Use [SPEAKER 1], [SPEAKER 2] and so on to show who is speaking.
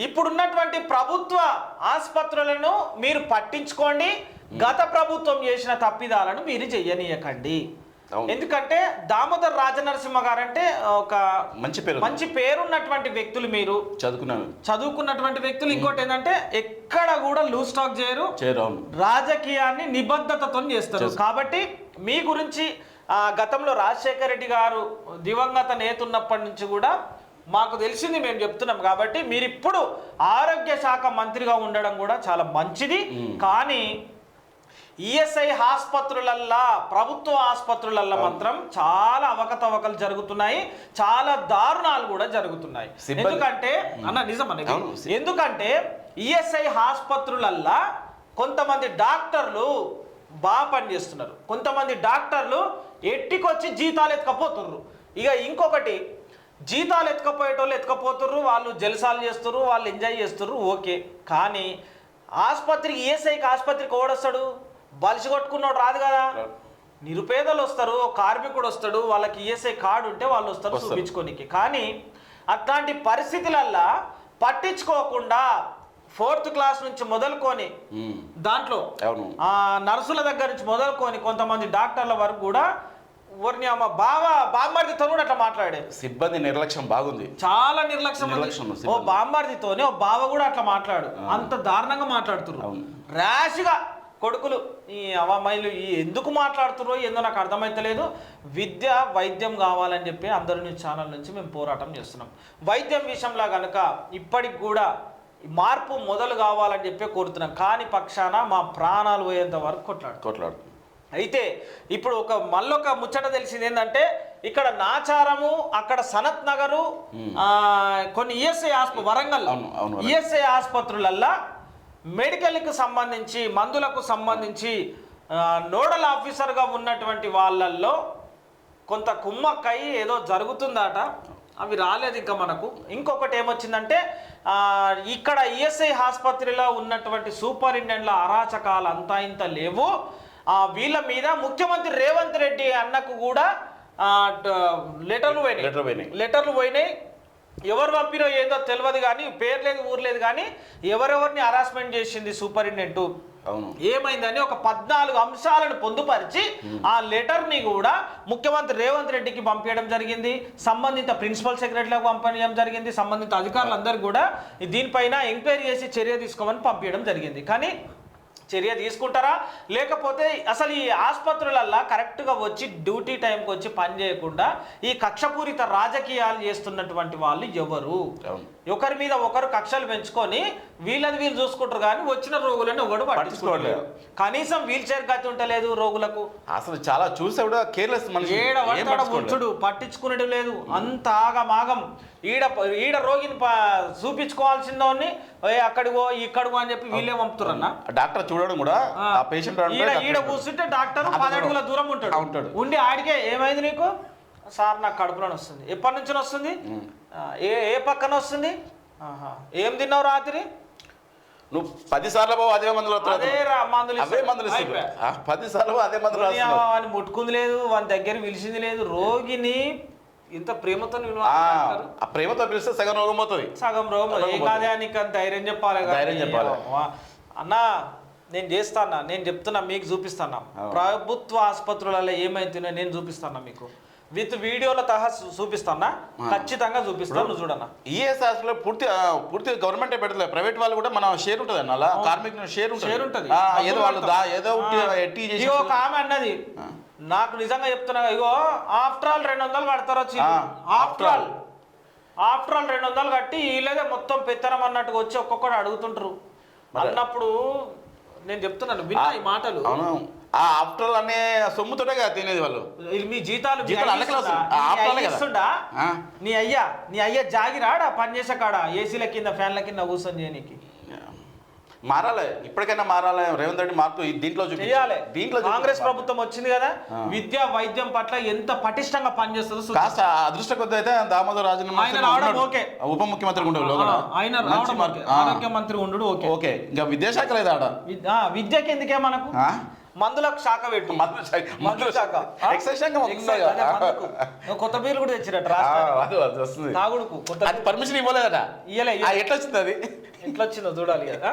[SPEAKER 1] ఇప్పుడున్నటువంటి ప్రభుత్వ ఆసుపత్రులను మీరు పట్టించుకోండి, గత ప్రభుత్వం చేసిన తప్పిదాలను మీరు చెయ్యనీయకండి. ఎందుకంటే దామోదర్ రాజనరసింహ గారు అంటే ఒక మంచి పేరున్నటువంటి వ్యక్తులు, మీరు చదువుకున్నటువంటి వ్యక్తులు. ఇంకోటి ఏంటంటే ఎక్కడ కూడా లూజ్ టాక్ చేయరు, రాజకీయాన్ని నిబద్ధతతో చేస్తారు. కాబట్టి మీ గురించి గతంలో రాజశేఖర రెడ్డి గారు దివంగత నేత ఉన్నప్పటి నుంచి కూడా మాకు తెలిసింది, మేము చెప్తున్నాం. కాబట్టి మీరు ఇప్పుడు ఆరోగ్య శాఖ మంత్రిగా ఉండడం కూడా చాలా మంచిది. కానీ ఈఎస్ఐ ఆసుపత్రులల్లా, ప్రభుత్వ ఆసుపత్రులల్లా మాత్రం చాలా అవకతవకలు జరుగుతున్నాయి, చాలా దారుణాలు కూడా జరుగుతున్నాయి. ఎందుకంటే ఎందుకంటే ఈఎస్ఐ ఆసుపత్రులల్లా కొంతమంది డాక్టర్లు బాగా పనిచేస్తున్నారు, కొంతమంది డాక్టర్లు ఎట్టికొచ్చి జీతాలు ఎత్తుకపోతుర్రు. ఇక ఇంకొకటి, జీతాలు ఎత్తుకపోయేటోళ్ళు ఎత్తుకపోతుర్రు, వాళ్ళు జలసాలు చేస్తుర్రు, వాళ్ళు ఎంజాయ్ చేస్తుర్రు, ఓకే. కానీ ఆసుపత్రికి ఈఎస్ఐకి ఆసుపత్రికి ఓడొస్తాడు, బలిసి కొట్టుకున్నాడు రాదు కదా. నిరుపేదలు వస్తారు, కార్మికుడు వస్తాడు, వాళ్ళకి ఈఎస్ఐ కార్డు ఉంటే వాళ్ళు వస్తారు చూపించుకోనికి. కానీ అట్లాంటి పరిస్థితులల్లా పట్టించుకోకుండా 4th క్లాస్ నుంచి మొదలుకొని దాంట్లో నర్సుల దగ్గర నుంచి మొదలుకొని కొంతమంది డాక్టర్ల వరకు కూడా బామ్మర్దితో కూడా అట్లా మాట్లాడే
[SPEAKER 2] సిబ్బంది నిర్లక్ష్యం బాగుంది, చాలా
[SPEAKER 1] నిర్లక్ష్యం. ఓ బామ్మర్దితోనే ఓ బావ కూడా అట్లా మాట్లాడు, అంత దారుణంగా మాట్లాడుతున్నారు. ర్యాష్గా కొడుకులు ఈ అవామాయిలు ఎందుకు మాట్లాడుతురో ఏందో నాకు అర్థమైతలేదు. విద్య వైద్యం కావాలని చెప్పి అందరి న్యూస్ ఛానల్ నుంచి మేము పోరాటం చేస్తున్నాం. వైద్యం విషయంలో కనుక ఇప్పటికి కూడా మార్పు మొదలు కావాలని చెప్పి కోరుతున్నాం. కాని పక్షాన మా ప్రాణాలు పోయేంత వరకు కొట్లాడు. అయితే ఇప్పుడు మళ్ళొక ముచ్చట తెలిసింది ఏంటంటే, ఇక్కడ నాచారము, అక్కడ సనత్ నగరు, కొన్ని ఈఎస్ఐ వరంగల్ ఈఎస్ఐ ఆసుపత్రులల్లా మెడికల్కి సంబంధించి, మందులకు సంబంధించి నోడల్ ఆఫీసర్గా ఉన్నటువంటి వాళ్ళల్లో కొంత కుమ్మక్కై ఏదో జరుగుతుందట. అవి రాలేదు ఇంకా మనకు. ఇంకొకటి ఏమొచ్చిందంటే, ఇక్కడ ఈఎస్ఐ ఆసుపత్రిలో ఉన్నటువంటి సూపరింటెండెంట్ల అరాచకాలు అంతా ఇంత లేవు. వీళ్ళ మీద ముఖ్యమంత్రి రేవంత్ రెడ్డి అన్నకు కూడా లెటర్లు పోయినాయి. ఎవరు పంపినో ఏదో తెలియదు కానీ, పేరు లేదు ఊరు లేదు కానీ ఎవరెవరిని హరాస్మెంట్ చేసింది సూపరింటెండెంట్ ఏమైందని ఒక 14 అంశాలను పొందుపరిచి ఆ లెటర్ని కూడా ముఖ్యమంత్రి రేవంత్ రెడ్డికి పంపించడం జరిగింది, సంబంధిత ప్రిన్సిపల్ సెక్రటరీలకు పంపించడం జరిగింది, సంబంధిత అధికారులందరూ కూడా దీనిపైన ఎంక్వైరీ చేసి చర్య తీసుకోమని పంపించడం జరిగింది. కానీ చర్య తీసుకుంటారా, లేకపోతే అసలు ఈ ఆసుపత్రులల్లా కరెక్ట్గా వచ్చి డ్యూటీ టైంకి వచ్చి పని చేయకుండా ఈ కక్షపూరిత రాజకీయాలు చేస్తున్నటువంటి వాళ్ళు ఎవరు? ఒకరి మీద ఒకరు కక్షలు పెంచుకొని వీళ్ళు చూసుకుంటారు కానీ వచ్చిన రోగులను ఒకడు పట్టించుకోవట్లేదు. కనీసం వీల్ చైర్ గతి ఉంటలేదు రోగులకు.
[SPEAKER 2] అసలు చాలా చూసా కూడా కేర్లెస్,
[SPEAKER 1] ఉంచుడు పట్టించుకునేది లేదు, అంత ఆగమాగం. ఈడ రోగిని చూపించుకోవాల్సిందని అక్కడికో ఇక్కడికో అని చెప్పి వీళ్ళే పంపుతారన్న.
[SPEAKER 2] డాక్టర్ చూడడం కూడా
[SPEAKER 1] ఈడ కూర్చుంటే డాక్టర్ 10 అడుగుల దూరం ఉంటాడు. ఉండి ఆడికే ఏమైంది నీకు సార్, నాకు కడుపులోని వస్తుంది. ఎప్పటి నుంచి వస్తుంది? ఏ పక్కన వస్తుంది? ఏం తిన్నావు రాత్రి?
[SPEAKER 2] నువ్వు 10 సార్లు అదే మందులు 10 సార్లు అదే మందులు
[SPEAKER 1] అని ముట్టుకుంది లేదు, వాని దగ్గర పిలిచింది లేదు. రోగిని ఇంత ప్రేమతో
[SPEAKER 2] ప్రేమతో పిలిస్తే సగం రోగం పోతుంది.
[SPEAKER 1] సగం రోగం ఏ కాదే నీకు ధైర్యం చెప్పాలి. అన్నా నేను చేస్తానా, నేను చెప్తున్నా, మీకు చూపిస్తానా ప్రభుత్వ ఆసుపత్రులలో ఏమైతుందో నేను చూపిస్తానా, మీకు విత్ వీడియోల తహా చూపిస్తానా, ఖచ్చితంగా చూపిస్తాను. నువ్వు చూడన్నా.
[SPEAKER 2] ఈఎస్ హాస్పిటల్ పూర్తి గవర్నమెంటే పెడతలేదు, ప్రైవేట్ వాళ్ళు కూడా మన షేర్ ఉంటుంది అన్న, అలా కార్మికుల షేర్ ఉంటుంది. ఏదో వాళ్ళు ఏదో
[SPEAKER 1] ఒక ఆమె అన్నది, నాకు నిజంగా చెప్తున్నా, ఇగో ఆఫ్టర్ ఆల్ 200 కడతారు వచ్చి, ఆఫ్టర్ ఆల్ 200 కట్టి వీళ్ళదే మొత్తం పెత్తనం అన్నట్టుగా వచ్చి ఒక్కొక్కడు అడుగుతుంటారు అన్నప్పుడు నేను చెప్తున్నాను, విన్నా ఈ మాటలు.
[SPEAKER 2] ఆఫ్టర్ అనే సొమ్ముతోటే కదా తినేది వాళ్ళు.
[SPEAKER 1] మీ జీతాలు నీ అయ్యా జాగిరాడా పని చేసే కాడ ఏసీల కింద ఫ్యాన్ల కింద కూర్చొని చేయనీకి.
[SPEAKER 2] మారాలి, ఇప్పటికైనా మారాలి. రేవంత్ రెడ్డి మార్పు దీంట్లో
[SPEAKER 1] చేయాలి. కాంగ్రెస్ ప్రభుత్వం వచ్చింది కదా, విద్య వైద్యం పట్ల ఎంత పటిష్టంగా పనిచేస్తుందో.
[SPEAKER 2] కాస్త అదృష్ట కొద్ది అయితే దామోదర్ రాజనరసింహ ఉప ముఖ్యమంత్రి
[SPEAKER 1] ఆరోగ్య మంత్రి ఉండు. ఓకే,
[SPEAKER 2] ఇంకా విద్యాశాఖ లేదా?
[SPEAKER 1] విద్యకి ఎందుకే మనకు? మందులకు శాఖ పెట్టు. మందుల శాఖ.
[SPEAKER 2] ఎక్సైజ్ శాఖ
[SPEAKER 1] ఎక్సైజ్ అదే మందుకు. కొత్త బీర్లు కూడా తెచ్చిరట రాష్ట్రానికి.
[SPEAKER 2] అది వస్తుంది.
[SPEAKER 1] తాగుడుకు కొత్త
[SPEAKER 2] అది పర్మిషన్ ఇవ్వలేదట.
[SPEAKER 1] ఇయ్యలే.
[SPEAKER 2] ఎట్లా వచ్చింది అది?
[SPEAKER 1] ఎట్లా వచ్చిందో చూడాలి కదా.